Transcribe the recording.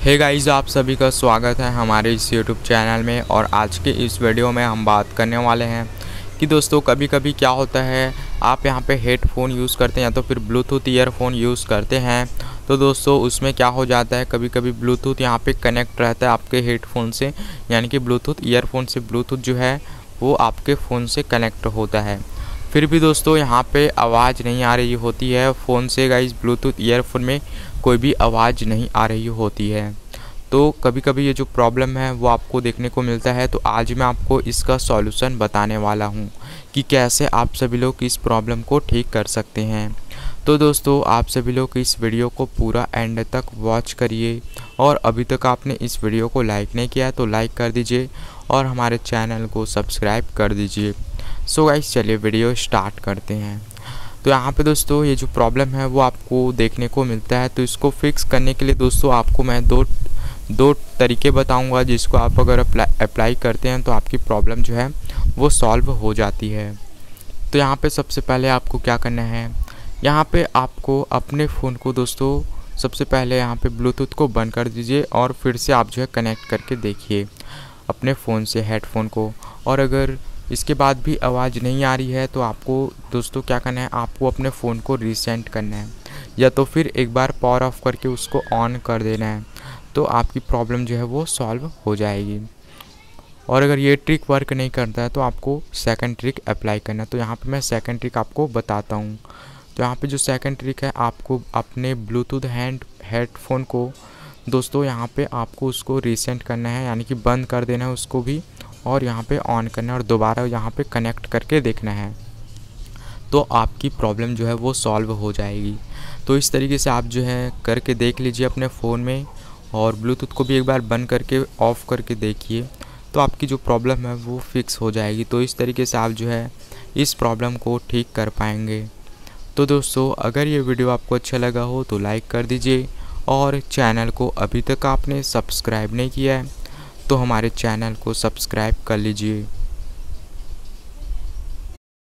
Hey guys, आप सभी का स्वागत है हमारे इस यूट्यूब चैनल में। और आज के इस वीडियो में हम बात करने वाले हैं कि दोस्तों कभी कभी क्या होता है, आप यहाँ पे हेडफोन यूज़ करते हैं या तो फिर ब्लूटूथ ईयरफोन यूज़ करते हैं। तो दोस्तों उसमें क्या हो जाता है, कभी कभी ब्लूटूथ यहाँ पे कनेक्ट रहता है आपके हेडफोन से, यानी कि ब्लूटूथ ईयरफोन से ब्लूटूथ जो है वो आपके फ़ोन से कनेक्ट होता है। फिर भी दोस्तों यहाँ पे आवाज़ नहीं आ रही होती है फ़ोन से। गाइस, ब्लूटूथ ईयरफोन में कोई भी आवाज़ नहीं आ रही होती है। तो कभी कभी ये जो प्रॉब्लम है वो आपको देखने को मिलता है। तो आज मैं आपको इसका सॉल्यूशन बताने वाला हूँ कि कैसे आप सभी लोग इस प्रॉब्लम को ठीक कर सकते हैं। तो दोस्तों आप सभी लोग इस वीडियो को पूरा एंड तक वॉच करिए, और अभी तक आपने इस वीडियो को लाइक नहीं किया है तो लाइक कर दीजिए और हमारे चैनल को सब्सक्राइब कर दीजिए। सो गाइस, चलिए वीडियो स्टार्ट करते हैं। तो यहाँ पे दोस्तों ये जो प्रॉब्लम है वो आपको देखने को मिलता है। तो इसको फिक्स करने के लिए दोस्तों आपको मैं दो तरीके बताऊंगा, जिसको आप अगर अप्लाई करते हैं तो आपकी प्रॉब्लम जो है वो सॉल्व हो जाती है। तो यहाँ पे सबसे पहले आपको क्या करना है, यहाँ पे आपको अपने फ़ोन को दोस्तों सबसे पहले यहाँ पे ब्लूटूथ को बंद कर दीजिए और फिर से आप जो है कनेक्ट करके देखिए अपने फ़ोन से हेडफोन को। और अगर इसके बाद भी आवाज़ नहीं आ रही है तो आपको दोस्तों क्या करना है, आपको अपने फ़ोन को रीसेट करना है या तो फिर एक बार पावर ऑफ करके उसको ऑन कर देना है। तो आपकी प्रॉब्लम जो है वो सॉल्व हो जाएगी। और अगर ये ट्रिक वर्क नहीं करता है तो आपको सेकंड ट्रिक अप्लाई करना है। तो यहाँ पे मैं सेकंड ट्रिक आपको बताता हूँ। तो यहाँ पे जो सेकंड ट्रिक है, आपको अपने ब्लूटूथ हेडफोन को दोस्तों यहाँ पे आपको उसको रीसेट करना है, यानी कि बंद कर देना है उसको भी, और यहाँ पे ऑन करना है और दोबारा यहाँ पे कनेक्ट करके देखना है। तो आपकी प्रॉब्लम जो है वो सॉल्व हो जाएगी। तो इस तरीके से आप जो है करके देख लीजिए अपने फ़ोन में, और ब्लूटूथ को भी एक बार बंद करके ऑफ़ करके देखिए, तो आपकी जो प्रॉब्लम है वो फिक्स हो जाएगी। तो इस तरीके से आप जो है इस प्रॉब्लम को ठीक कर पाएंगे। तो दोस्तों अगर ये वीडियो आपको अच्छा लगा हो तो लाइक कर दीजिए, और चैनल को अभी तक आपने सब्सक्राइब नहीं किया है तो हमारे चैनल को सब्सक्राइब कर लीजिए।